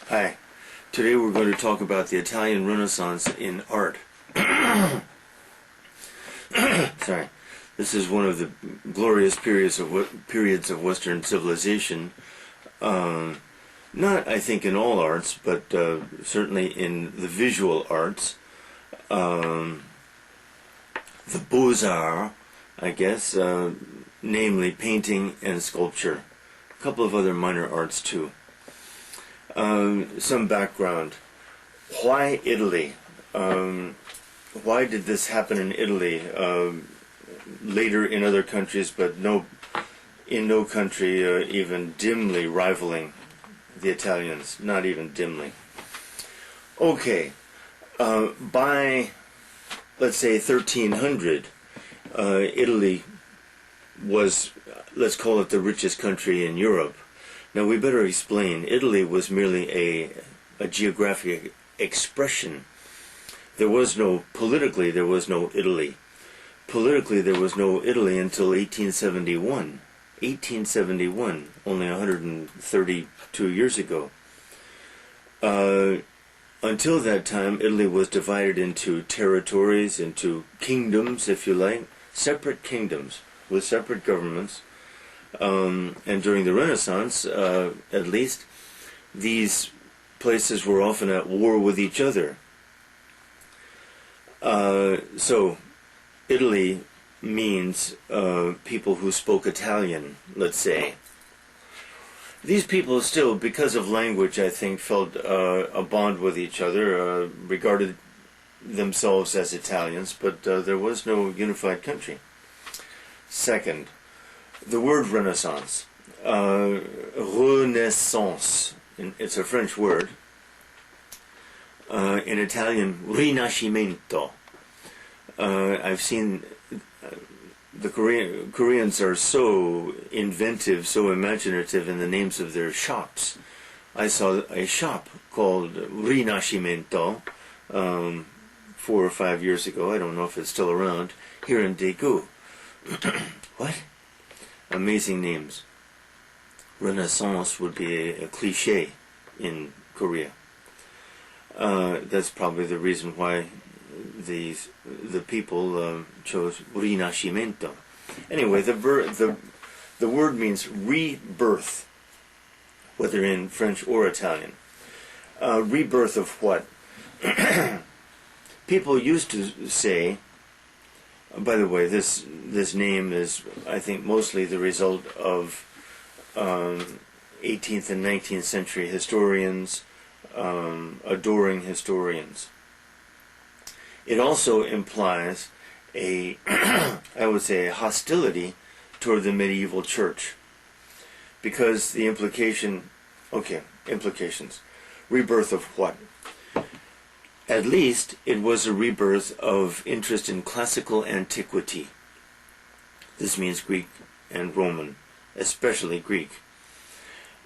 Hi. Today we're going to talk about the Italian Renaissance in art. Sorry. This is one of the glorious periods of Western civilization. Not, I think, in all arts, but certainly in the visual arts. The Beaux-Arts, I guess, namely painting and sculpture. A couple of other minor arts, too. Some background. Why Italy? Why did this happen in Italy? Later in other countries, but in no country even dimly rivaling the Italians. Not even dimly. Okay. By, let's say, 1300, Italy was, let's call it the richest country in Europe. Now we better explain, Italy was merely a geographic expression. Politically there was no Italy. Politically there was no Italy until 1871. 1871, only 132 years ago. Until that time, Italy was divided into territories, into kingdoms, if you like, separate kingdoms with separate governments. And during the Renaissance, at least, these places were often at war with each other. So, Italy means people who spoke Italian, let's say. These people still, because of language, I think, felt a bond with each other, regarded themselves as Italians, but there was no unified country. Second, the word Renaissance, Renaissance, it's a French word. In Italian, Rinascimento. I've seen the Koreans are so inventive, so imaginative in the names of their shops. I saw a shop called Rinascimento 4 or 5 years ago. I don't know if it's still around, here in Daegu. What? Amazing names. Renaissance would be a cliche in Korea. That's probably the reason why the people chose Rinascimento. Anyway, the word means rebirth, whether in French or Italian. Rebirth of what? People used to say. By the way, this name is, I think, mostly the result of 18th and 19th century historians adoring historians. It also implies I would say, a hostility toward the medieval church, because the implications. Rebirth of what? At least it was a rebirth of interest in classical antiquity. This means Greek and Roman, especially Greek.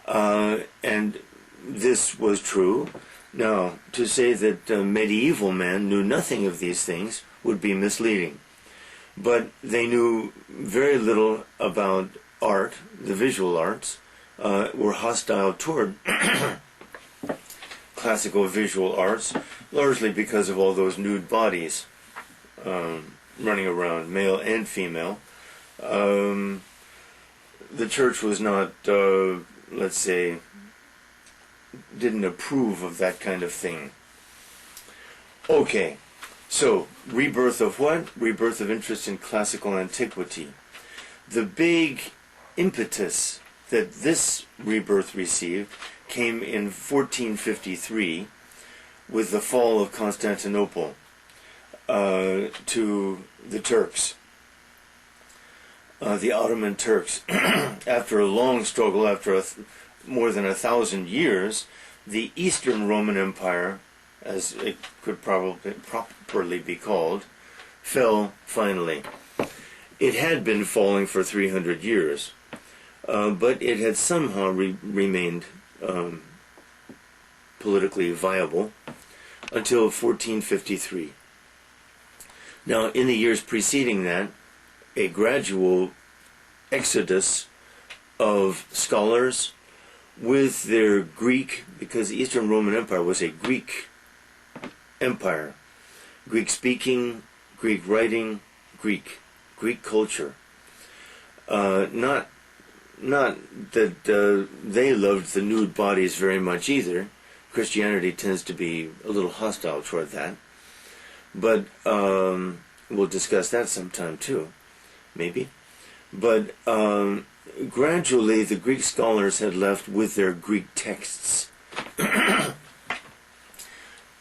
And this was true. Now, to say that medieval man knew nothing of these things would be misleading. But they knew very little about art, the visual arts, were hostile toward classical visual arts, largely because of all those nude bodies running around, male and female. The church was not, let's say, didn't approve of that kind of thing. Okay, so, rebirth of what? Rebirth of interest in classical antiquity. The big impetus that this rebirth received came in 1453 with the fall of Constantinople to the Turks, the Ottoman Turks. After a long struggle, after more than 1,000 years, the Eastern Roman Empire, as it could properly be called, fell finally. It had been falling for 300 years, but it had somehow remained politically viable until 1453. Now, in the years preceding that, a gradual exodus of scholars, with their Greek, because the Eastern Roman Empire was a Greek empire, Greek speaking, Greek writing, Greek culture. Not that they loved the nude bodies very much either. Christianity tends to be a little hostile toward that. But we'll discuss that sometime too, maybe. But gradually the Greek scholars had left with their Greek texts.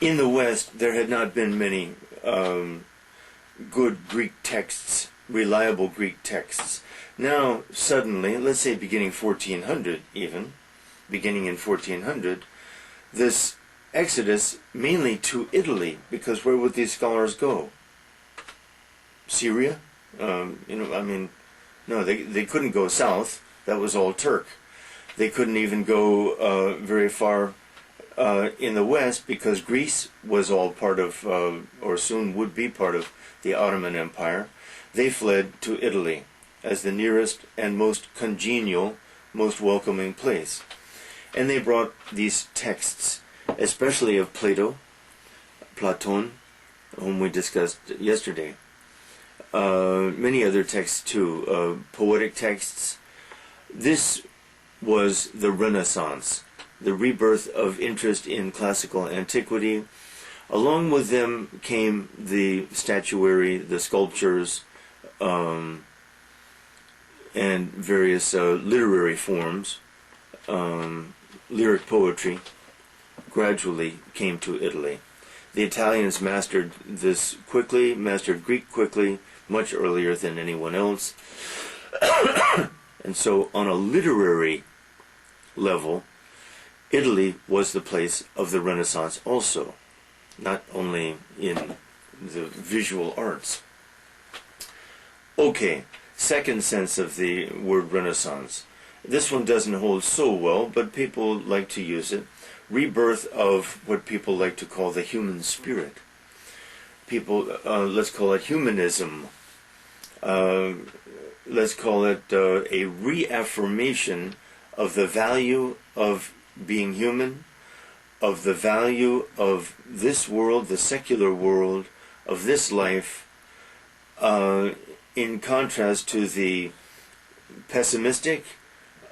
In the West, there had not been many good Greek texts, reliable Greek texts. Now, suddenly, let's say beginning 1400 even, beginning in 1400, this exodus mainly to Italy, because where would these scholars go? Syria? No, they couldn't go south. That was all Turk. They couldn't even go very far in the west, because Greece was all part of, or soon would be part of, the Ottoman Empire. They fled to Italy as the nearest and most congenial, most welcoming place. And they brought these texts, especially of Platon, whom we discussed yesterday. Many other texts too, poetic texts. This was the Renaissance, the rebirth of interest in classical antiquity. Along with them came the statuary, the sculptures, and various literary forms. Lyric poetry gradually came to Italy. The Italians mastered this quickly, mastered Greek quickly, much earlier than anyone else. And so on a literary level, Italy was the place of the Renaissance also, not only in the visual arts. Okay, second sense of the word Renaissance. This one doesn't hold so well, but people like to use it. Rebirth of what people like to call the human spirit. People, let's call it humanism. Let's call it a reaffirmation of the value of being human, of the value of this world, the secular world, of this life, in contrast to the pessimistic,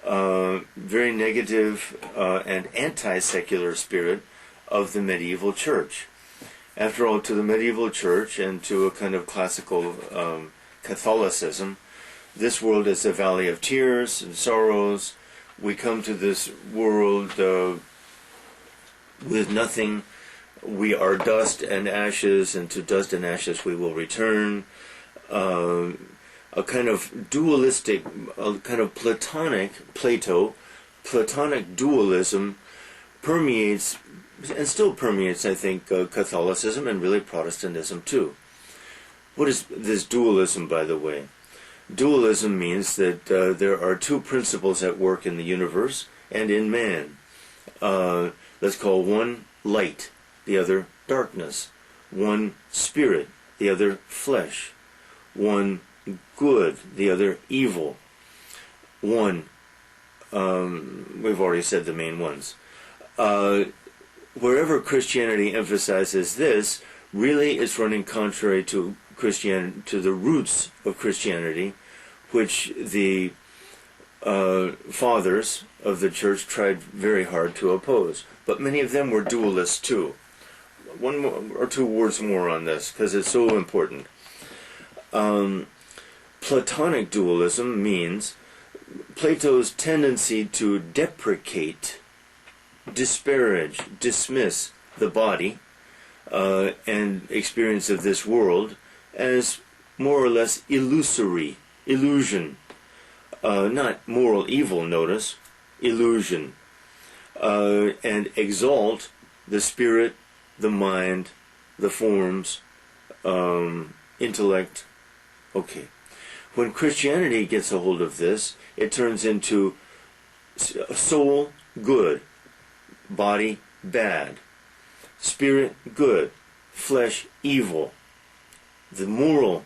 very negative and anti-secular spirit of the medieval church. After all, to the medieval church and to a kind of classical Catholicism, this world is a valley of tears and sorrows. We come to this world with nothing. We are dust and ashes, and to dust and ashes we will return. A kind of dualistic, a kind of Platonic dualism permeates, and still permeates, I think, Catholicism and really Protestantism too. What is this dualism, by the way? Dualism means that there are two principles at work in the universe and in man. Let's call one light, the other darkness. One spirit, the other flesh. One good, the other evil. One, we've already said the main ones. Wherever Christianity emphasizes this, really it's running contrary to Christianity, to the roots of Christianity, which the fathers of the church tried very hard to oppose. But many of them were dualists too. One more, or two words more on this, because it's so important. Platonic dualism means Plato's tendency to deprecate, disparage, dismiss the body and experience of this world as more or less illusory, illusion, not moral evil, notice, illusion, and exalt the spirit, the mind, the forms, intellect. Okay. When Christianity gets a hold of this, it turns into soul good, body bad, spirit good, flesh evil. The moral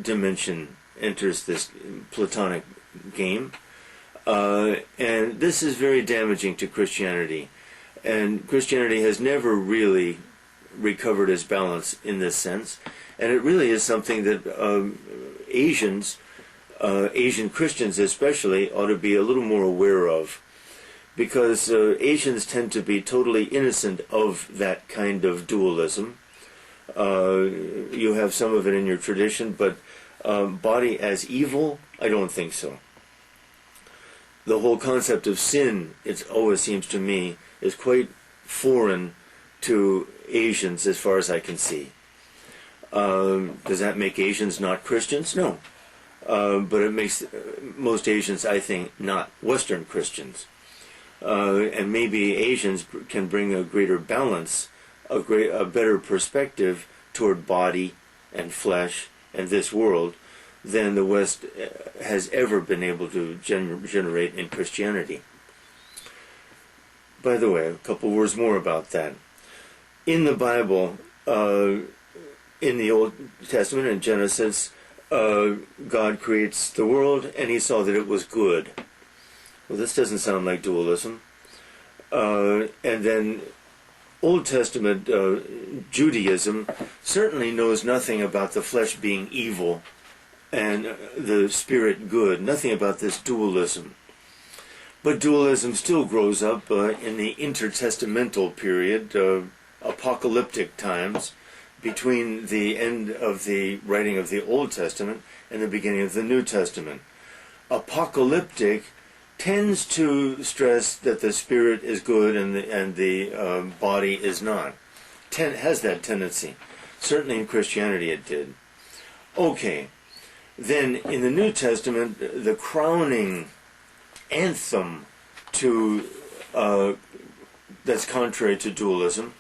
dimension enters this Platonic game. And this is very damaging to Christianity. And Christianity has never really recovered its balance in this sense. And it really is something that Asian Christians especially, ought to be a little more aware of. Because Asians tend to be totally innocent of that kind of dualism. You have some of it in your tradition, but body as evil, I don't think so. The whole concept of sin, it always seems to me, is quite foreign to Asians as far as I can see. Does that make Asians not Christians? No. But it makes most Asians, I think, not Western Christians. And maybe Asians can bring a greater balance, a better perspective toward body and flesh and this world than the West has ever been able to generate in Christianity. By the way, a couple words more about that. In the Bible, in the Old Testament, in Genesis, God creates the world and he saw that it was good. Well, this doesn't sound like dualism. And then Old Testament Judaism certainly knows nothing about the flesh being evil and the spirit good, nothing about this dualism. But dualism still grows up in the intertestamental period, apocalyptic times, between the end of the writing of the Old Testament and the beginning of the New Testament. Apocalyptic tends to stress that the spirit is good and the body is not. Has that tendency. Certainly in Christianity it did. Okay, then in the New Testament, the crowning anthem to that's contrary to dualism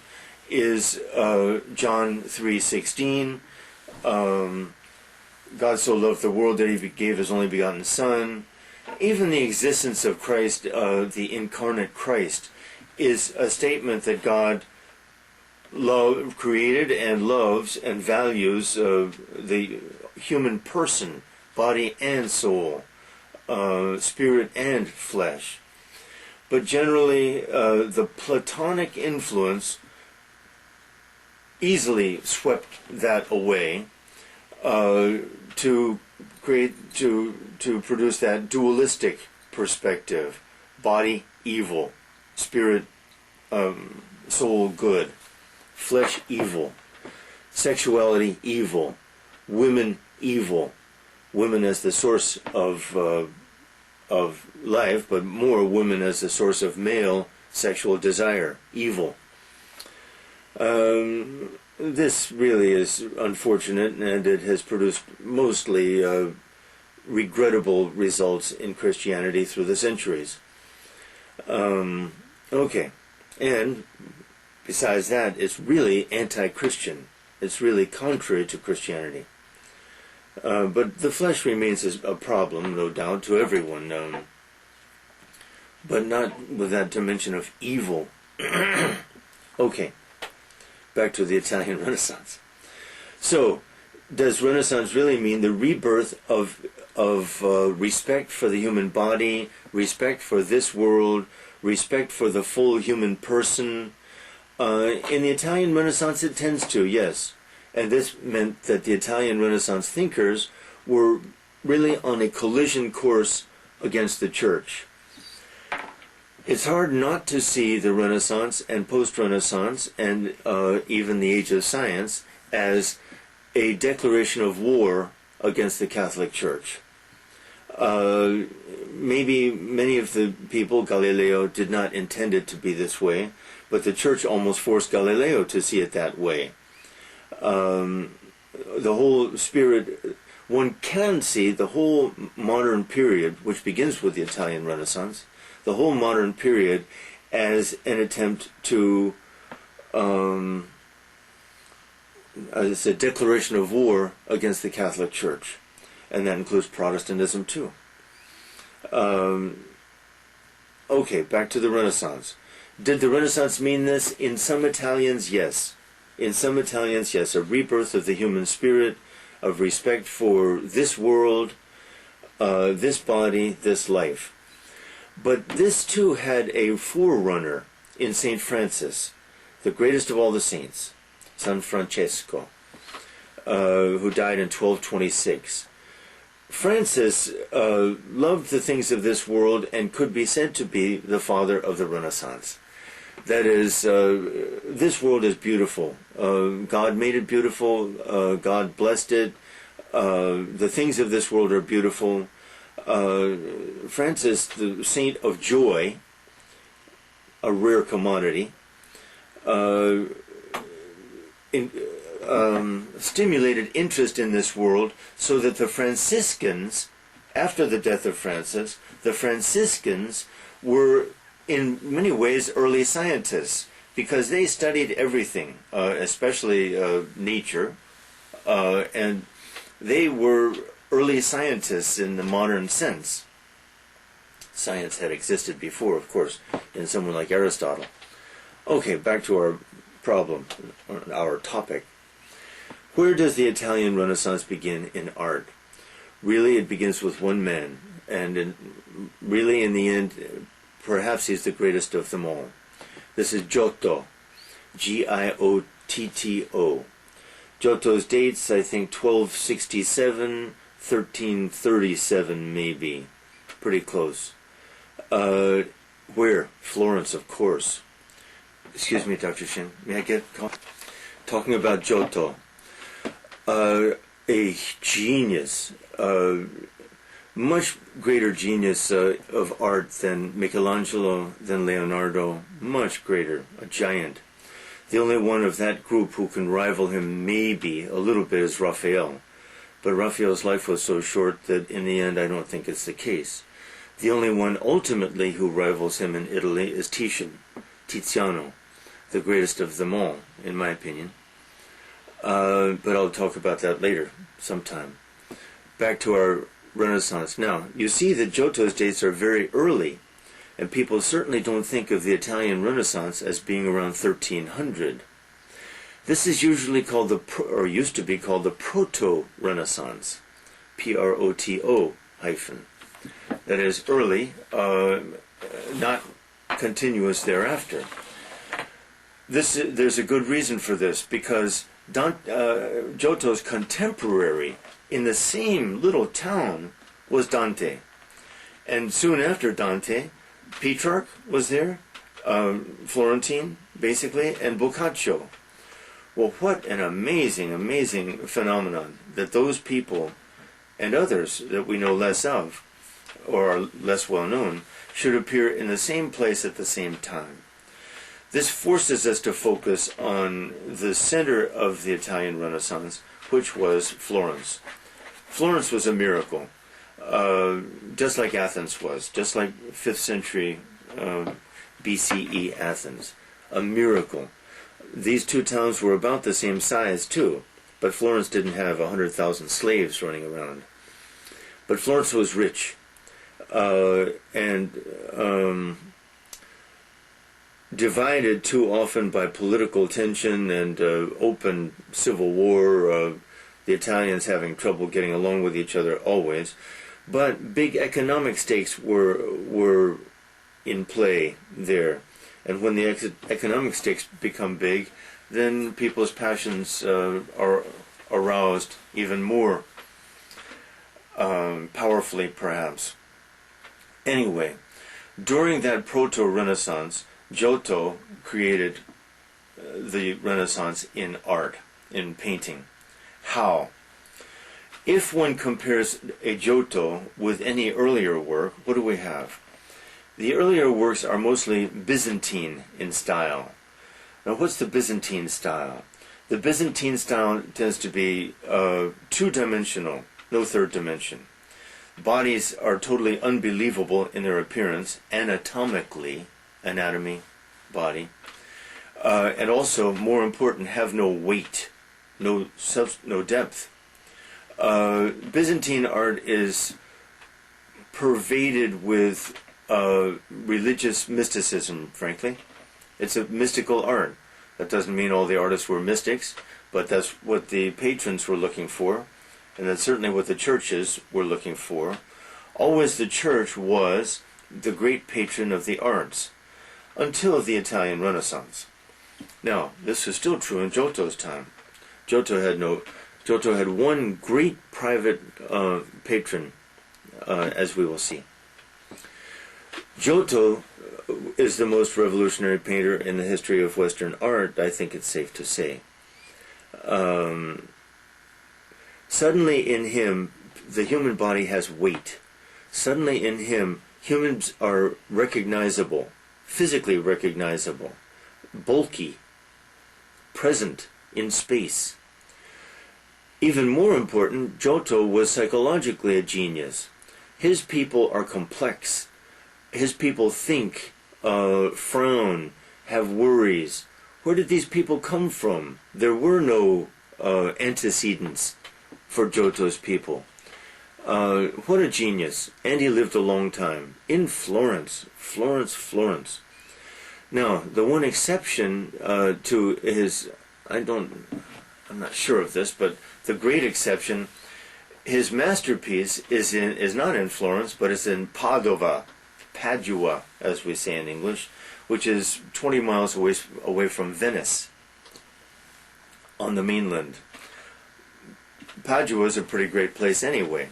is John 3:16. God so loved the world that he gave his only begotten Son. Even the existence of Christ, the incarnate Christ, is a statement that God created and loves and values the human person, body and soul, spirit and flesh. But generally, the Platonic influence easily swept that away to produce that dualistic perspective: body evil, spirit soul good, flesh evil, sexuality evil, women evil, women as the source of life, but more women as the source of male sexual desire, evil. This really is unfortunate, and it has produced mostly regrettable results in Christianity through the centuries. Okay, and besides that, it's really anti-Christian. It's really contrary to Christianity. But the flesh remains a problem, no doubt, to everyone, but not with that dimension of evil. Okay, back to the Italian Renaissance. So, does Renaissance really mean the rebirth of respect for the human body, respect for this world, respect for the full human person? In the Italian Renaissance it tends to, yes. And this meant that the Italian Renaissance thinkers were really on a collision course against the Church. It's hard not to see the Renaissance and post-Renaissance and even the Age of Science as a declaration of war against the Catholic Church. Maybe many of the people, Galileo, did not intend it to be this way, but the Church almost forced Galileo to see it that way. The whole spirit, one can see the whole modern period, which begins with the Italian Renaissance, the whole modern period as an attempt to, as a declaration of war against the Catholic Church. And that includes Protestantism too. Okay, back to the Renaissance. Did the Renaissance mean this? In some Italians, yes. In some Italians, yes. A rebirth of the human spirit, of respect for this world, this body, this life. But this too had a forerunner in St. Francis, the greatest of all the saints, San Francesco, who died in 1226. Francis loved the things of this world and could be said to be the father of the Renaissance. That is, this world is beautiful. God made it beautiful. God blessed it. The things of this world are beautiful. Francis, the saint of joy, a rare commodity, stimulated interest in this world, so that the Franciscans, after the death of Francis, the Franciscans were in many ways early scientists, because they studied everything, especially nature, and they were early scientists in the modern sense. Science had existed before, of course, in someone like Aristotle. Okay, back to our problem, our topic. Where does the Italian Renaissance begin in art? Really, it begins with one man, and really, in the end, perhaps he's the greatest of them all. This is Giotto, Giotto. Giotto's dates, I think, 1267, 1337 maybe. Pretty close. Where? Florence, of course. Excuse me, Dr. Shin. May I get talking about Giotto? A genius, much greater genius of art than Michelangelo, than Leonardo, much greater, a giant. The only one of that group who can rival him maybe a little bit is Raphael. But Raphael's life was so short that in the end I don't think it's the case. The only one ultimately who rivals him in Italy is Tiziano, the greatest of them all, in my opinion. But I'll talk about that later, sometime. Back to our Renaissance. Now, you see that Giotto's dates are very early, and people certainly don't think of the Italian Renaissance as being around 1300. This is usually called or used to be called the Proto-Renaissance, Proto hyphen. That is early, not continuous thereafter. There's a good reason for this, because Giotto's contemporary in the same little town was Dante. And soon after Dante, Petrarch was there, Florentine, basically, and Boccaccio. Well, what an amazing, amazing phenomenon that those people and others that we know less of, or are less well known, should appear in the same place at the same time. This forces us to focus on the center of the Italian Renaissance, which was Florence. Florence was a miracle, just like Athens was, just like 5th century BCE Athens. A miracle. These two towns were about the same size, too, but Florence didn't have 100,000 slaves running around. But Florence was rich, and divided too often by political tension and open civil war, the Italians having trouble getting along with each other always. But big economic stakes were in play there. And when the economic stakes become big, then people's passions are aroused even more powerfully, perhaps. Anyway, during that Proto-Renaissance, Giotto created the Renaissance in art, in painting. How? If one compares a Giotto with any earlier work, what do we have? The earlier works are mostly Byzantine in style. Now, what's the Byzantine style? The Byzantine style tends to be two-dimensional, no third dimension. Bodies are totally unbelievable in their appearance, anatomically, anatomy, body, and also, more important, have no weight, no depth. Byzantine art is pervaded with religious mysticism, frankly. It's a mystical art. That doesn't mean all the artists were mystics, but that's what the patrons were looking for, and that's certainly what the churches were looking for. Always the church was the great patron of the arts, until the Italian Renaissance. Now, this was still true in Giotto's time. Giotto had one great private patron, as we will see. Giotto is the most revolutionary painter in the history of Western art, I think it's safe to say. Suddenly in him, the human body has weight. Suddenly in him, humans are recognizable, physically recognizable, bulky, present in space. Even more important, Giotto was psychologically a genius. His people are complex. His people think, frown, have worries. Where did these people come from? There were no antecedents for Giotto's people. What a genius. And he lived a long time. In Florence. Florence. Now, the one exception to his... I'm not sure of this, but the great exception, his masterpiece is not in Florence, but it's in Padua, as we say in English, which is 20 miles away from Venice, on the mainland. Padua is a pretty great place anyway,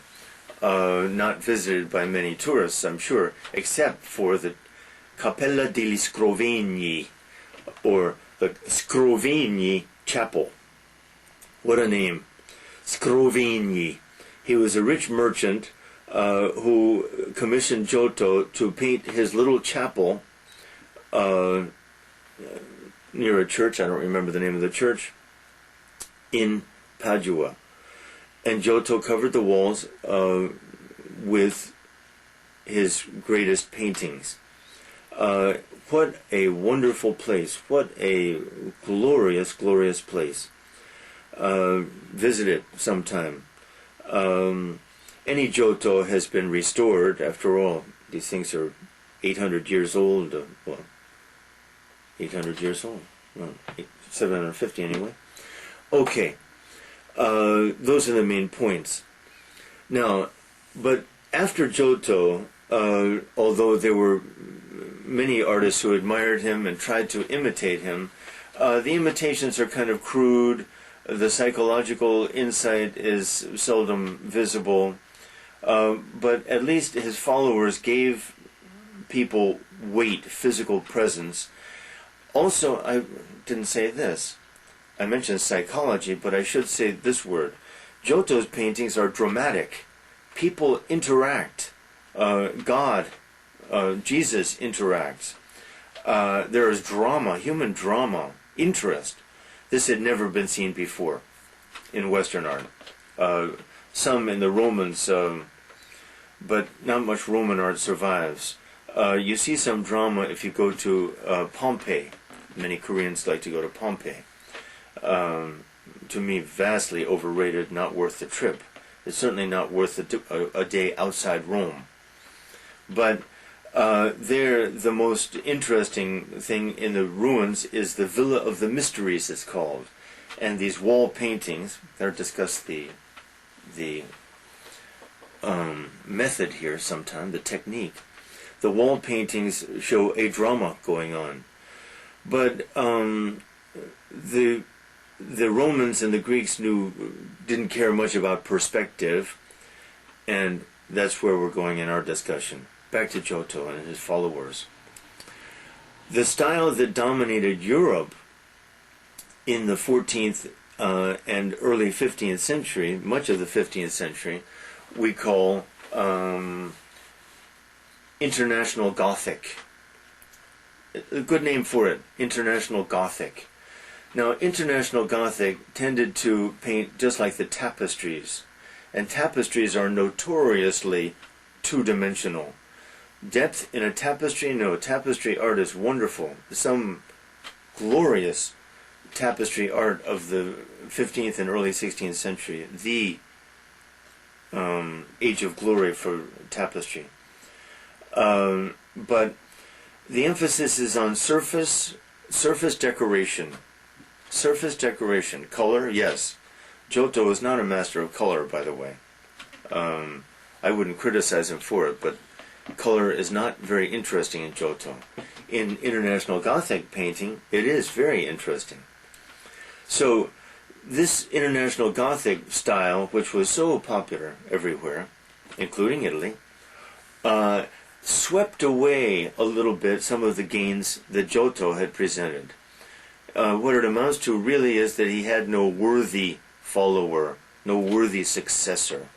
not visited by many tourists, I'm sure, except for the Cappella degli Scrovini, or the Scrovini Chapel. What a name. Scrovini. He was a rich merchant who commissioned Giotto to paint his little chapel near a church, I don't remember the name of the church, in Padua. And Giotto covered the walls with his greatest paintings. What a wonderful place. What a glorious, glorious place. Visit it sometime. Any Giotto has been restored. After all, these things are 800 years old. 800 years old. Well, 750 anyway. Okay. Those are the main points. Now, but after Giotto, although there were many artists who admired him and tried to imitate him, the imitations are kind of crude. The psychological insight is seldom visible, but at least his followers gave people weight, physical presence. Also, I didn't say this. I mentioned psychology, but I should say this word. Giotto's paintings are dramatic. People interact. God, Jesus interacts. There is drama, human drama, interest. This had never been seen before in Western art. Some in the Romans, but not much Roman art survives. You see some drama if you go to Pompeii. Many Koreans like to go to Pompeii. To me, vastly overrated, not worth the trip. It's certainly not worth a day outside Rome. But there, the most interesting thing in the ruins is the Villa of the Mysteries, it's called. And these wall paintings, they'll discuss the method here sometime, the technique. The wall paintings show a drama going on. But the Romans and the Greeks didn't care much about perspective, and that's where we're going in our discussion. Back to Giotto and his followers. The style that dominated Europe in the 14th and early 15th century, much of the 15th century, we call International Gothic. A good name for it, International Gothic. Now, International Gothic tended to paint just like the tapestries, and tapestries are notoriously two-dimensional. Depth in a tapestry? No, tapestry art is wonderful. Some glorious tapestry art of the 15th and early 16th century, the age of glory for tapestry. But the emphasis is on surface decoration. Surface decoration. Color, yes. Giotto is not a master of color, by the way. I wouldn't criticize him for it, but color is not very interesting in Giotto. In International Gothic painting, it is very interesting. So this International Gothic style, which was so popular everywhere, including Italy, swept away a little bit some of the gains that Giotto had presented. What it amounts to really is that he had no worthy follower, no worthy successor.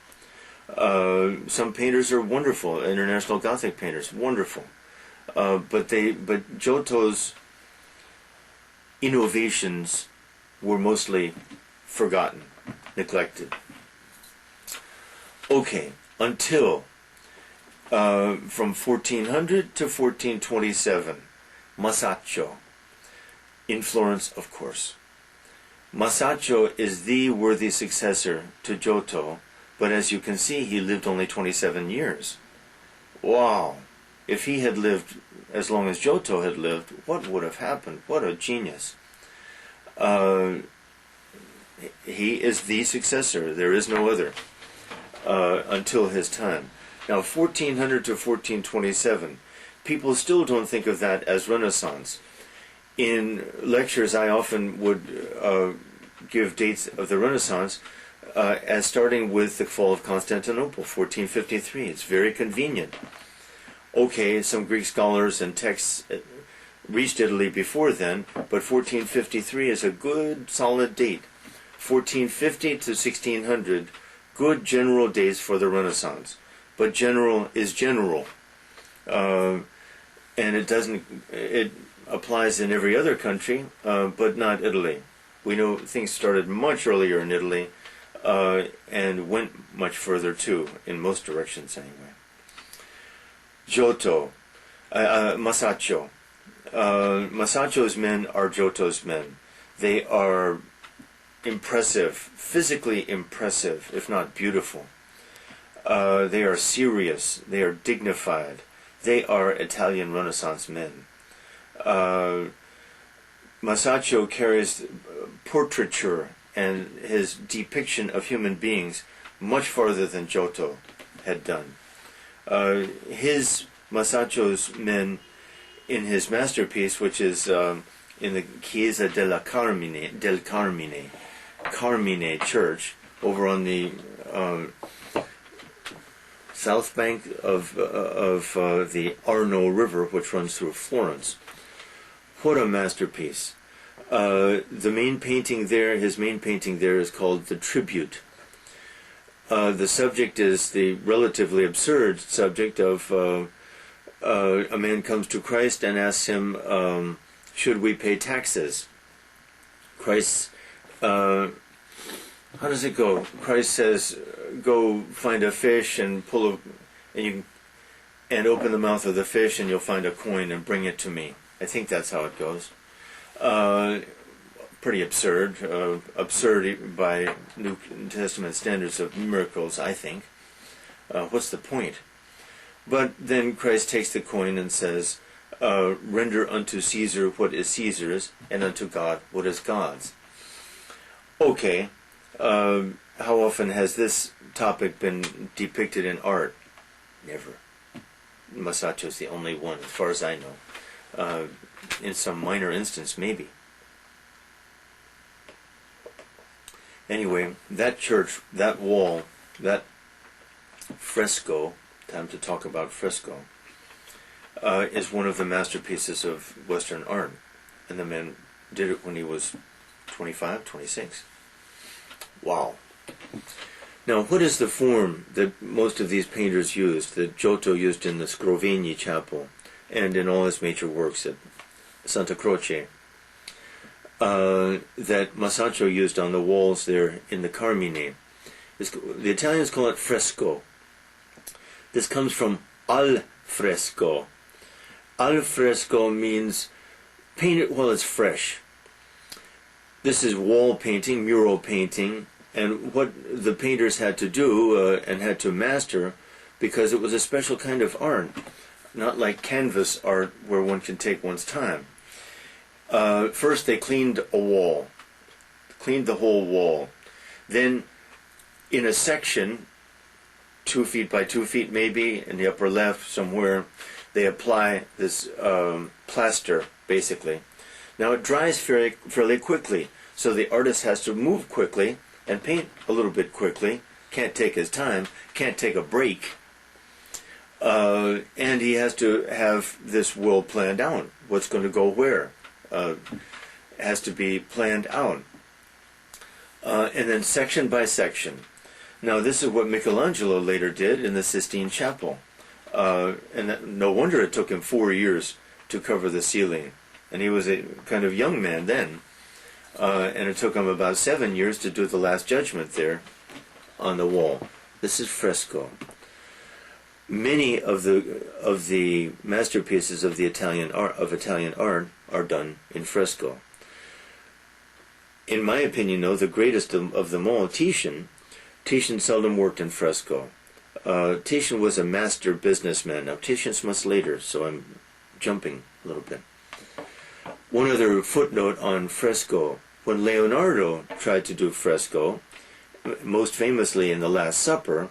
Some painters are wonderful, International Gothic painters, wonderful. But Giotto's innovations were mostly forgotten, neglected. Okay, until from 1400 to 1427, Masaccio, in Florence, of course. Masaccio is the worthy successor to Giotto, but as you can see, he lived only 27 years. Wow! If he had lived as long as Giotto had lived, what would have happened? What a genius. He is the successor. There is no other until his time. Now, 1400 to 1427, people still don't think of that as Renaissance. In lectures, I often would give dates of the Renaissance as starting with the fall of Constantinople, 1453. It's very convenient. Okay, some Greek scholars and texts reached Italy before then, but 1453 is a good, solid date. 1450 to 1600, good general dates for the Renaissance. But general is general. And it applies in every other country, but not Italy. We know things started much earlier in Italy, and went much further too, in most directions anyway. Giotto, Masaccio. Masaccio's men are Giotto's men. They are impressive, physically impressive, if not beautiful. They are serious, they are dignified. They are Italian Renaissance men. Masaccio carries portraiture and his depiction of human beings much farther than Giotto had done. Masaccio's men, in his masterpiece, which is in the Chiesa del Carmine Church, over on the south bank of the Arno River, which runs through Florence. What a masterpiece. The main painting there, his main painting there, is called The Tribute. The subject is the relatively absurd subject of a man comes to Christ and asks him, should we pay taxes? Christ, how does it go? Christ says, go find a fish and and open the mouth of the fish and you'll find a coin and bring it to me. I think that's how it goes. Pretty absurd. Absurd by New Testament standards of miracles, I think. What's the point? But then Christ takes the coin and says, render unto Caesar what is Caesar's, and unto God what is God's. Okay, how often has this topic been depicted in art? Never. Masaccio's the only one, as far as I know. In some minor instance, maybe. Anyway, that church, that wall, that fresco, time to talk about fresco, is one of the masterpieces of Western art. And the man did it when he was 25, 26. Wow. Now, what is the form that most of these painters used, that Giotto used in the Scrovini Chapel and in all his major works at Santa Croce, that Masaccio used on the walls there in the Carmine? The Italians call it fresco. This comes from al fresco. Al fresco means paint it while it's fresh. This is wall painting, mural painting, and what the painters had to do and had to master, because it was a special kind of art, not like canvas art where one can take one's time. First they cleaned a wall, cleaned the whole wall. Then in a section, 2 feet by 2 feet maybe in the upper left somewhere. They apply this plaster, basically. Now it dries fairly quickly, so the artist has to move quickly and paint a little bit quickly. Can't take his time, can't take a break. And he has to have this well planned out. What's going to go where? Has to be planned out. And then section by section. Now this is what Michelangelo later did in the Sistine Chapel. And no wonder it took him 4 years to cover the ceiling. And he was a kind of young man then. And it took him about 7 years to do the Last Judgment there on the wall. This is fresco. Many of the masterpieces of Italian art are done in fresco. In my opinion, though, the greatest of them all, Titian seldom worked in fresco. Titian was a master businessman. Now, Titian's much later, so I'm jumping a little bit. One other footnote on fresco. When Leonardo tried to do fresco, most famously in The Last Supper,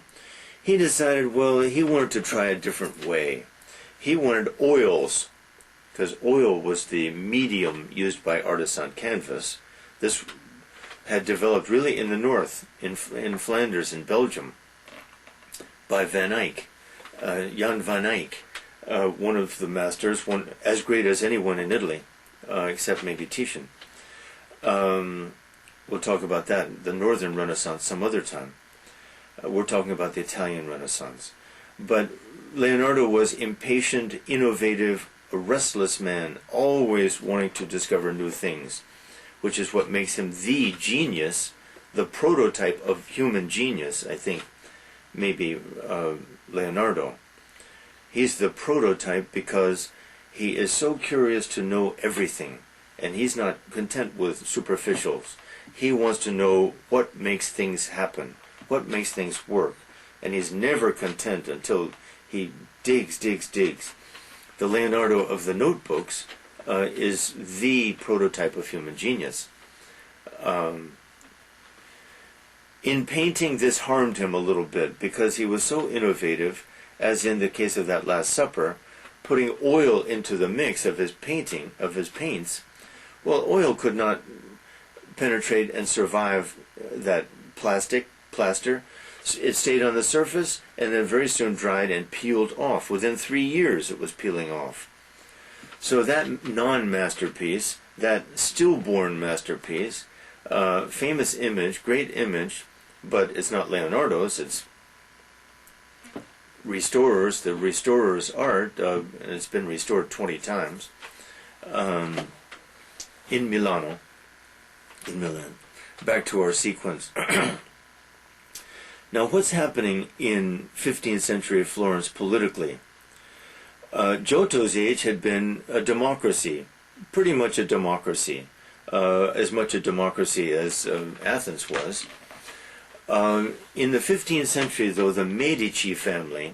he decided, well, he wanted to try a different way. He wanted oils, because oil was the medium used by artists on canvas. This had developed really in the north, in Flanders, in Belgium, by Van Eyck, Jan van Eyck, one of the masters, one as great as anyone in Italy, except maybe Titian. We'll talk about that, the Northern Renaissance, some other time. We're talking about the Italian Renaissance. But Leonardo was impatient, innovative, a restless man, always wanting to discover new things, which is what makes him the genius, the prototype of human genius, I think, maybe Leonardo. He's the prototype because he is so curious to know everything, and he's not content with superficials. He wants to know what makes things happen, what makes things work, and he's never content until he digs. The Leonardo of the notebooks is the prototype of human genius. In painting, this harmed him a little bit because he was so innovative, as in the case of that Last Supper, putting oil into the mix of his painting, of his paints. Well, oil could not penetrate and survive that plaster. It stayed on the surface and then very soon dried and peeled off. Within 3 years it was peeling off. So that non-masterpiece, that stillborn masterpiece, famous image, great image, but it's not Leonardo's, it's restorers, the restorer's art, and it's been restored 20 times, in Milan. Back to our sequence. Now, what's happening in 15th century Florence politically? Giotto's age had been a democracy, pretty much a democracy, as much a democracy as Athens was. In the 15th century, though, the Medici family,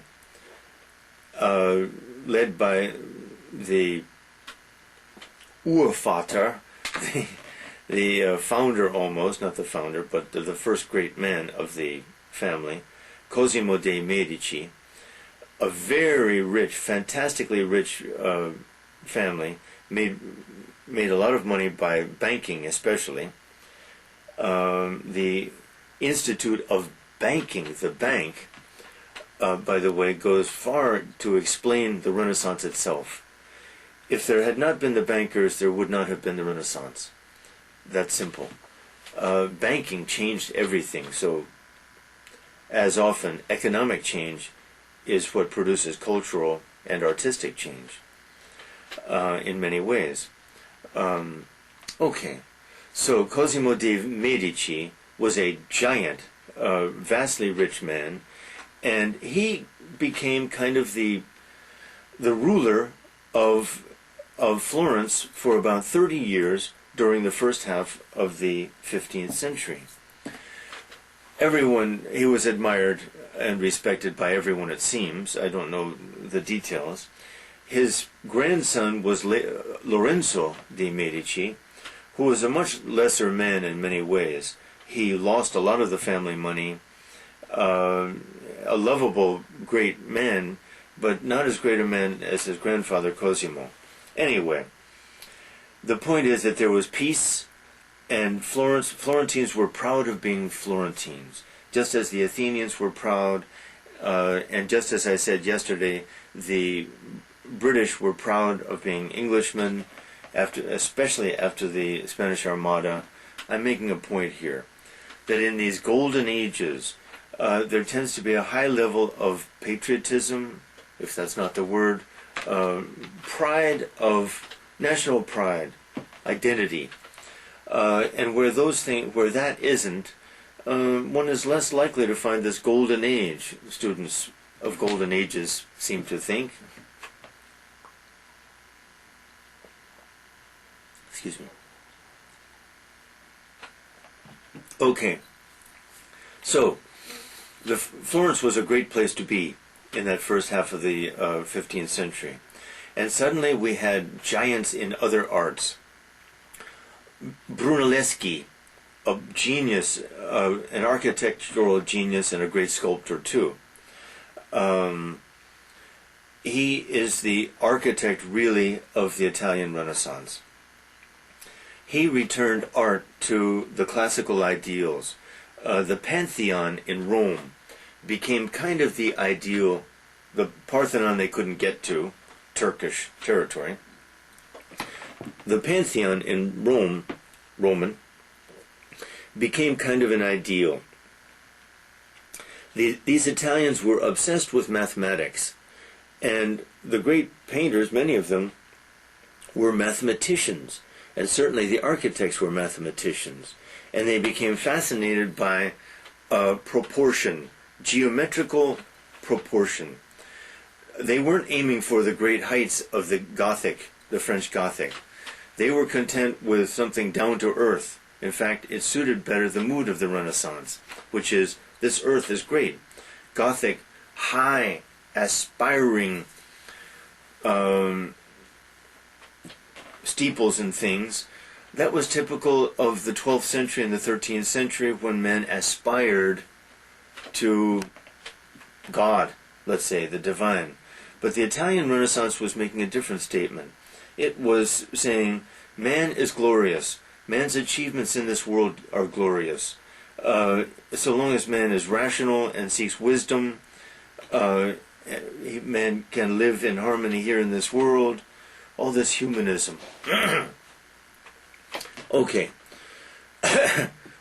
led by the Urvater, the founder almost, not the founder, but the first great man of the family, Cosimo De Medici, a very rich, fantastically rich family, made a lot of money by banking especially. The Institute of Banking, the bank, by the way, goes far to explain the Renaissance itself. If there had not been the bankers, there would not have been the Renaissance. That's simple. Banking changed everything, so as often, economic change is what produces cultural and artistic change in many ways. Okay, so Cosimo de Medici was a giant, vastly rich man, and he became kind of the ruler of Florence for about 30 years during the first half of the 15th century. He was admired and respected by everyone, it seems. I don't know the details. His grandson was Lorenzo de Medici, who was a much lesser man in many ways. He lost a lot of the family money, a lovable, great man, but not as great a man as his grandfather Cosimo. Anyway, the point is that there was peace, and Florentines were proud of being Florentines, just as the Athenians were proud, and just as I said yesterday, the British were proud of being Englishmen, especially after the Spanish Armada. I'm making a point here that in these golden ages, there tends to be a high level of patriotism, if that's not the word, pride of national pride, identity, and where that isn't, one is less likely to find this golden age. Students of golden ages seem to think. Excuse me. Okay, so Florence was a great place to be in that first half of the 15th century. And suddenly we had giants in other arts. Brunelleschi, a genius, an architectural genius and a great sculptor too. He is the architect really of the Italian Renaissance. He returned art to the classical ideals. The Pantheon in Rome became kind of the ideal. The Parthenon they couldn't get to, Turkish territory. The Pantheon in Roman, became kind of an ideal. These Italians were obsessed with mathematics, and the great painters, many of them, were mathematicians, and certainly the architects were mathematicians, and they became fascinated by proportion, geometrical proportion. They weren't aiming for the great heights of the Gothic, the French Gothic. They were content with something down to earth. In fact, it suited better the mood of the Renaissance, which is, this earth is great. Gothic, high, aspiring steeples and things, that was typical of the 12th century and the 13th century, when men aspired to God, let's say, the divine. But the Italian Renaissance was making a different statement. It was saying, man is glorious. Man's achievements in this world are glorious. So long as man is rational and seeks wisdom, man can live in harmony here in this world. All this humanism. Okay.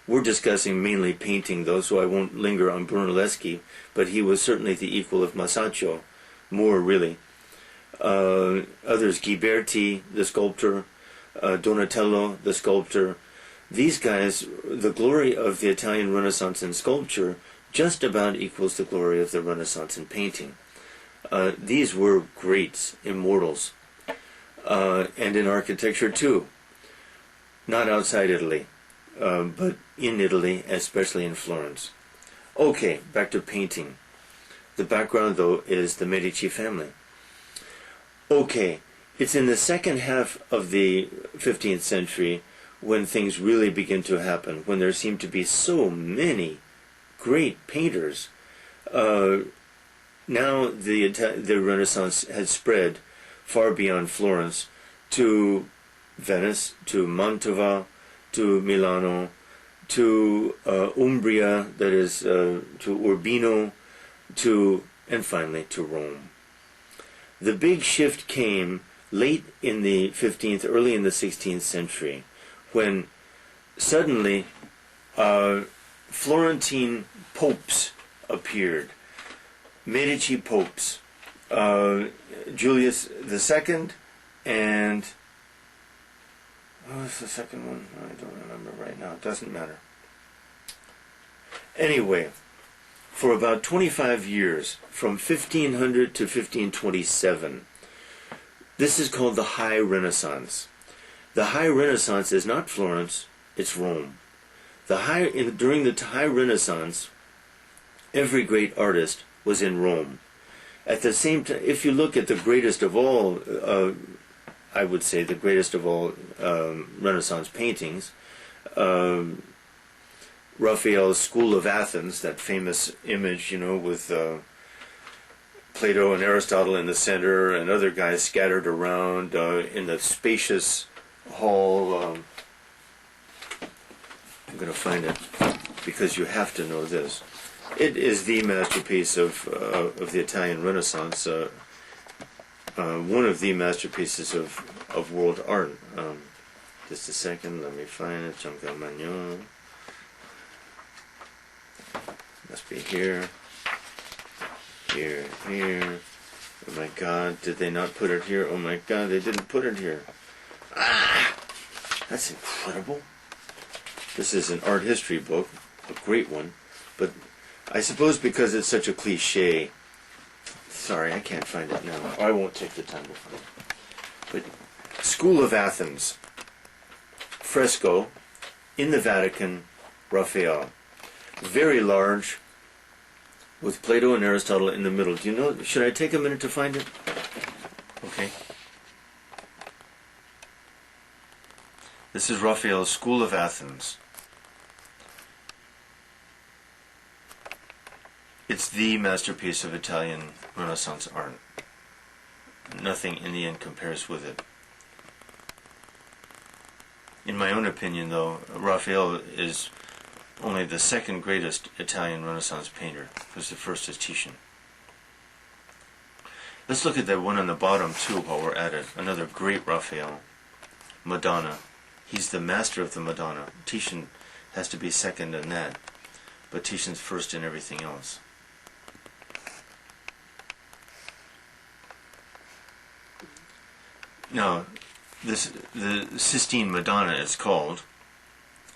We're discussing mainly painting, though, so I won't linger on Brunelleschi, but he was certainly the equal of Masaccio, more really. Others, Ghiberti, the sculptor, Donatello, the sculptor. These guys, the glory of the Italian Renaissance in sculpture just about equals the glory of the Renaissance in painting. These were greats, immortals, and in architecture too. Not outside Italy, but in Italy, especially in Florence. Okay, back to painting. The background, though, is the Medici family. Okay, it's in the second half of the 15th century when things really begin to happen, when there seem to be so many great painters. Now the Renaissance had spread far beyond Florence to Venice, to Mantova, to Milano, to Umbria, that is, to Urbino, and finally to Rome. The big shift came late in the 15th, early in the 16th century, when suddenly Florentine popes appeared, Medici popes, Julius II, and what was the second one? I don't remember right now. It doesn't matter. Anyway, for about 25 years, from 1500 to 1527, this is called the High Renaissance. The High Renaissance is not Florence, it's Rome. During the High Renaissance, every great artist was in Rome. At the same time, if you look at the greatest of all, I would say the greatest of all Renaissance paintings, Raphael's School of Athens, that famous image, with Plato and Aristotle in the center and other guys scattered around in the spacious hall. I'm going to find it because you have to know this. It is the masterpiece of the Italian Renaissance, one of the masterpieces of world art. Just a second, let me find it. Giancarlo Magnon. Must be here. Here. Oh my God, did they not put it here? Oh my God, they didn't put it here. Ah! That's incredible. This is an art history book, a great one, but I suppose because it's such a cliche, sorry, I can't find it now. I won't take the time to find it. But School of Athens, Fresco, in the Vatican, Raphael. Very large, with Plato and Aristotle in the middle. Do you know, should I take a minute to find it? Okay. This is Raphael's School of Athens. It's the masterpiece of Italian Renaissance art. Nothing in the end compares with it. In my own opinion, though, Raphael is only the second greatest Italian Renaissance painter, because the first is Titian. Let's look at that one on the bottom, too, while we're at it. Another great Raphael, Madonna. He's the master of the Madonna. Titian has to be second in that, but Titian's first in everything else. Now, the Sistine Madonna, it's called,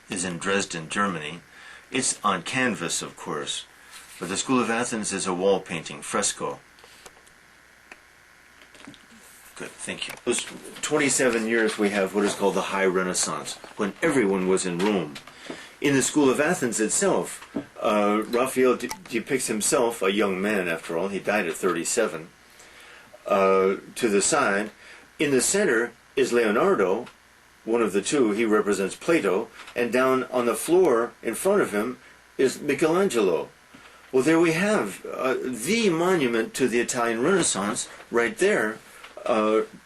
is in Dresden, Germany. It's on canvas, of course, but the School of Athens is a wall painting, fresco. Good, thank you. Those 27 years we have what is called the High Renaissance, when everyone was in Rome. In the School of Athens itself, Raphael depicts himself, a young man after all, he died at 37, to the side. In the center is Leonardo, one of the two, he represents Plato, and down on the floor in front of him is Michelangelo. Well, there we have the monument to the Italian Renaissance right there,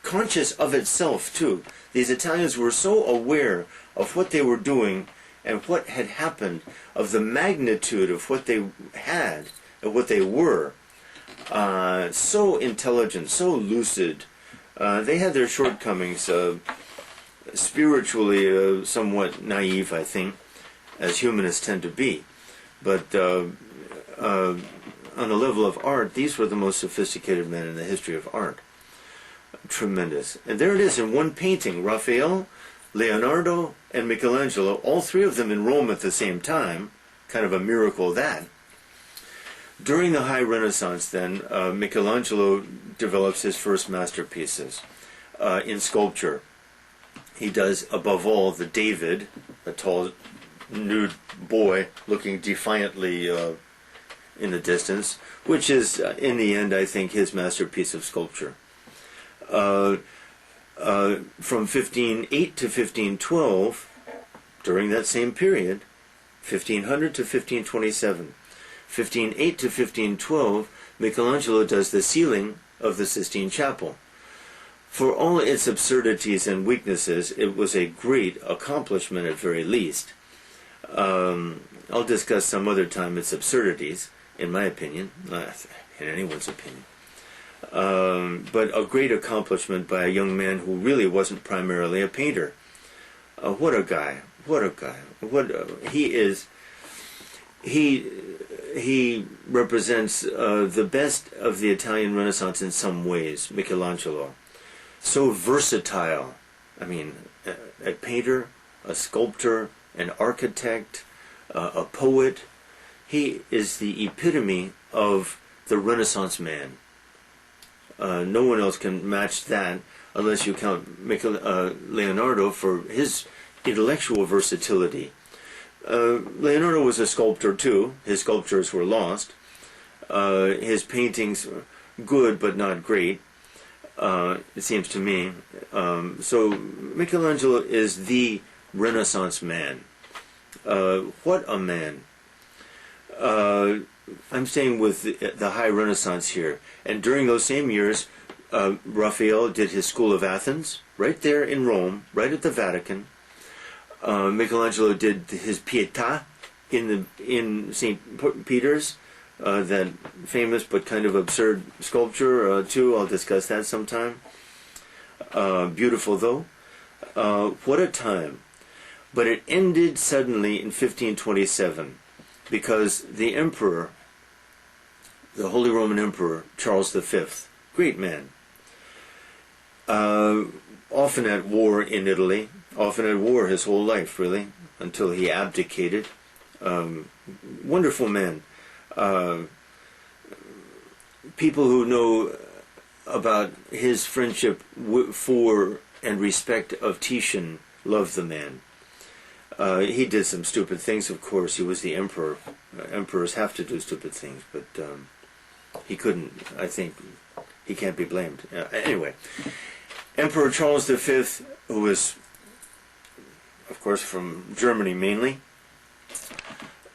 conscious of itself too. These Italians were so aware of what they were doing and what had happened, of the magnitude of what they had and what they were. So intelligent, so lucid. They had their shortcomings, spiritually somewhat naive, I think, as humanists tend to be. But on the level of art, these were the most sophisticated men in the history of art. Tremendous. And there it is in one painting, Raphael, Leonardo, and Michelangelo, all three of them in Rome at the same time. Kind of a miracle that. During the High Renaissance, then, Michelangelo develops his first masterpieces in sculpture. He does, above all, the David, a tall, nude boy looking defiantly in the distance, which is, in the end, I think, his masterpiece of sculpture. From 1508 to 1512, during that same period, 1500 to 1527, 1508 to 1512, Michelangelo does the ceiling of the Sistine Chapel. For all its absurdities and weaknesses, it was a great accomplishment at very least. I'll discuss some other time its absurdities, in my opinion, not in anyone's opinion. But a great accomplishment by a young man who really wasn't primarily a painter. What a guy! What a guy! He is. He represents the best of the Italian Renaissance in some ways, Michelangelo. So versatile. I mean, a painter, a sculptor, an architect, a poet. He is the epitome of the Renaissance man. No one else can match that unless you count Leonardo for his intellectual versatility. Leonardo was a sculptor too. His sculptures were lost. His paintings were good but not great, it seems to me. So Michelangelo is the Renaissance man. What a man. I'm staying with the High Renaissance here. And during those same years, Raphael did his School of Athens, right there in Rome, right at the Vatican. Michelangelo did his Pietà in St. Peter's, that famous but kind of absurd sculpture, too. I'll discuss that sometime. Beautiful, though. What a time. But it ended suddenly in 1527 because the emperor, the Holy Roman Emperor, Charles V, great man, often at war in Italy, often at war his whole life, really, until he abdicated. Wonderful man. People who know about his friendship for and respect of Titian love the man. He did some stupid things, of course. He was the emperor. Emperors have to do stupid things, but he couldn't. I think he can't be blamed. Anyway, Emperor Charles V, who was, of course, from Germany mainly,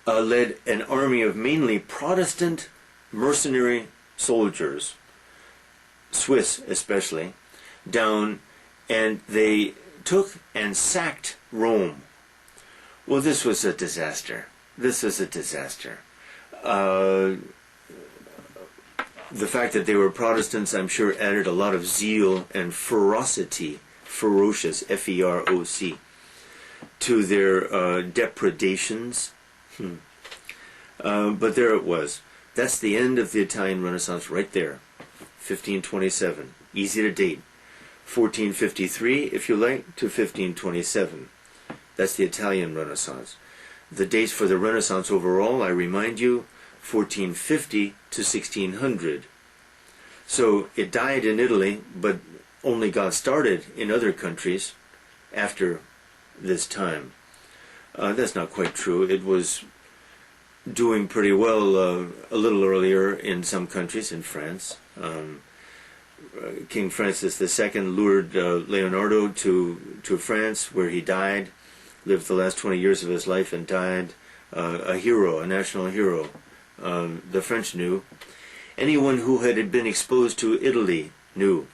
led an army of mainly Protestant mercenary soldiers, Swiss especially, down, and they took and sacked Rome. Well, this was a disaster. This was a disaster. The fact that they were Protestants, I'm sure, added a lot of zeal and ferocity, ferocious, F-E-R-O-C, to their depredations. But there it was. That's the end of the Italian Renaissance right there. 1527. Easy to date. 1453, if you like, to 1527. That's the Italian Renaissance. The dates for the Renaissance overall, I remind you, 1450 to 1600. So it died in Italy, but only got started in other countries after this time. That's not quite true. It was doing pretty well a little earlier in some countries, in France. King Francis II lured Leonardo to France, where he died, lived the last 20 years of his life and died. A hero, a national hero. The French knew. Anyone who had been exposed to Italy knew.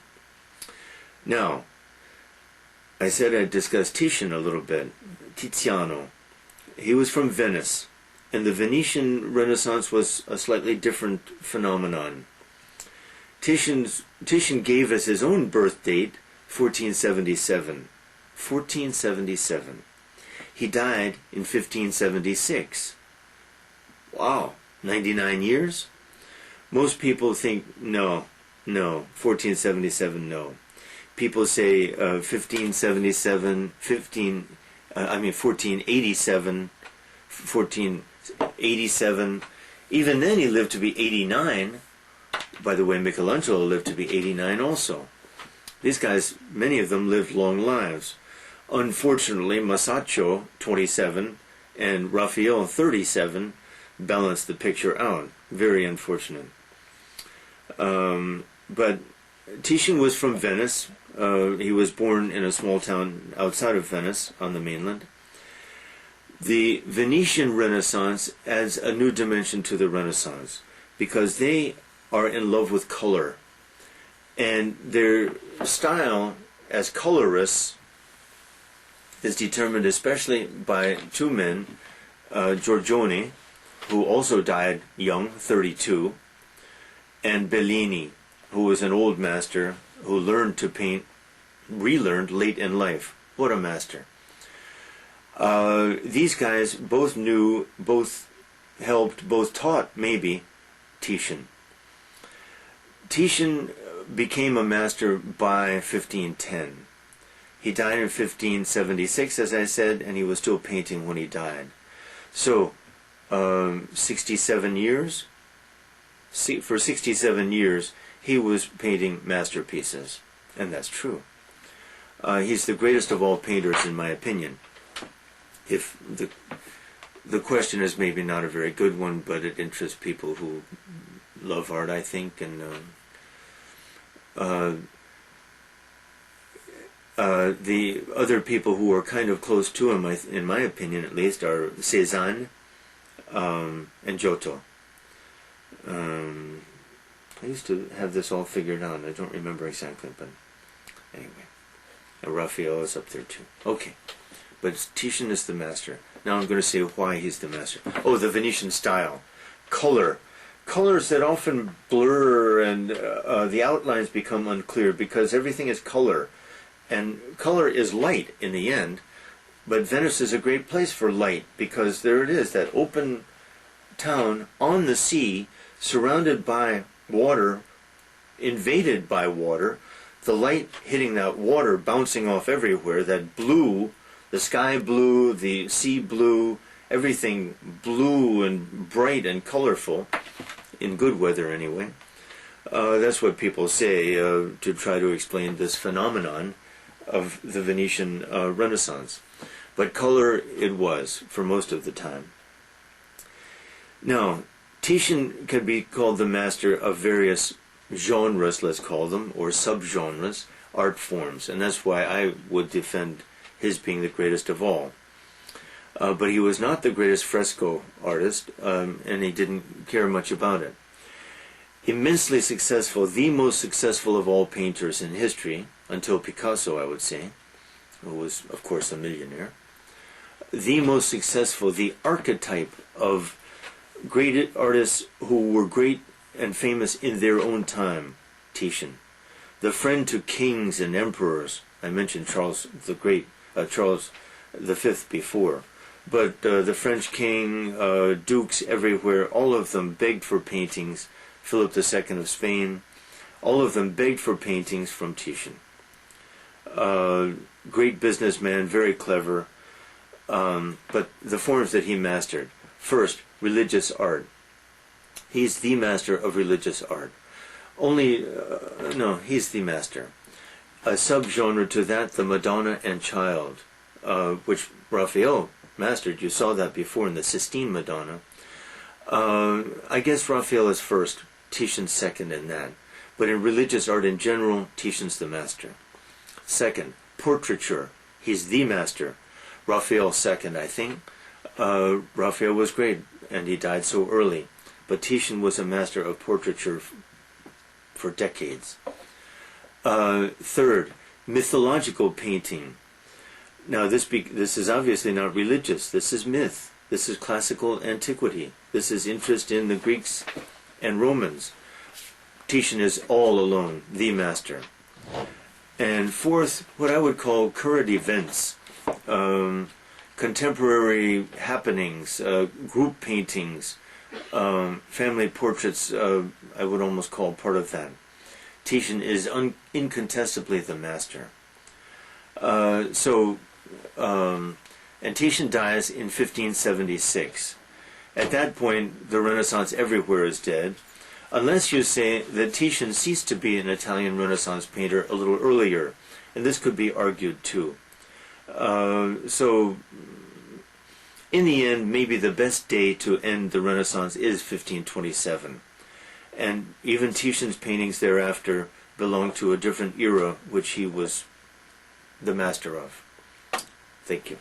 Now, I said I'd discuss Titian a little bit. Tiziano. He was from Venice, and the Venetian Renaissance was a slightly different phenomenon. Titian gave us his own birth date, 1477. 1477. He died in 1576. Wow, 99 years? Most people think, no, 1477, no. People say 1487, 1487. Even then he lived to be 89. By the way, Michelangelo lived to be 89 also. These guys, many of them lived long lives. Unfortunately, Masaccio, 27, and Raphael, 37, balanced the picture out. Very unfortunate. But Titian was from Venice. He was born in a small town outside of Venice on the mainland. The Venetian Renaissance adds a new dimension to the Renaissance because they are in love with color. And their style as colorists is determined especially by two men, Giorgione, who also died young, 32, and Bellini, who was an old master who learned to paint, relearned late in life. What a master. These guys both knew, both helped, both taught, maybe, Titian. Titian became a master by 1510. He died in 1576, as I said, and he was still painting when he died. So, 67 years? For 67 years, he was painting masterpieces. And that's true. He's the greatest of all painters, in my opinion. If the question is maybe not a very good one, but it interests people who love art, I think, and The other people who are kind of close to him, in my opinion at least, are Cézanne and Giotto. I used to have this all figured out. I don't remember exactly, but anyway. And Raphael is up there too. Okay. But Titian is the master. Now I'm going to say why he's the master. Oh, the Venetian style. Color. Colors that often blur and the outlines become unclear because everything is color. And color is light in the end. But Venice is a great place for light because there it is, that open town on the sea, surrounded by water, invaded by water, the light hitting that water, bouncing off everywhere, that blue, the sky blue, the sea blue, everything blue and bright and colorful, in good weather anyway. That's what people say to try to explain this phenomenon of the Venetian Renaissance. But color it was for most of the time. Now, Titian can be called the master of various genres, let's call them, or subgenres, art forms, and that's why I would defend his being the greatest of all. But he was not the greatest fresco artist, and he didn't care much about it. Immensely successful, the most successful of all painters in history, until Picasso, I would say, who was, of course, a millionaire. The most successful, the archetype of great artists who were great and famous in their own time, Titian. The friend to kings and emperors. I mentioned Charles the Great, Charles V before. But the French king, dukes everywhere, all of them begged for paintings. Philip II of Spain, all of them begged for paintings from Titian. Great businessman, very clever, but the forms that he mastered. First, religious art. He's the master of religious art. He's the master. A subgenre to that, the Madonna and Child, which Raphael mastered. You saw that before in the Sistine Madonna. I guess Raphael is first, Titian second in that. But in religious art in general, Titian's the master. Second, portraiture. He's the master. Raphael second, I think. Raphael was great, and he died so early. But Titian was a master of portraiture for decades. Third, mythological painting. Now, this is obviously not religious. This is myth. This is classical antiquity. This is interest in the Greeks and Romans. Titian is all alone, the master. And fourth, what I would call current events, contemporary happenings, group paintings, family portraits, I would almost call part of that. Titian is incontestably the master. And Titian dies in 1576. At that point, the Renaissance everywhere is dead, unless you say that Titian ceased to be an Italian Renaissance painter a little earlier, and this could be argued too. So, in the end, maybe the best day to end the Renaissance is 1527. And even Titian's paintings thereafter belong to a different era, which he was the master of. Thank you.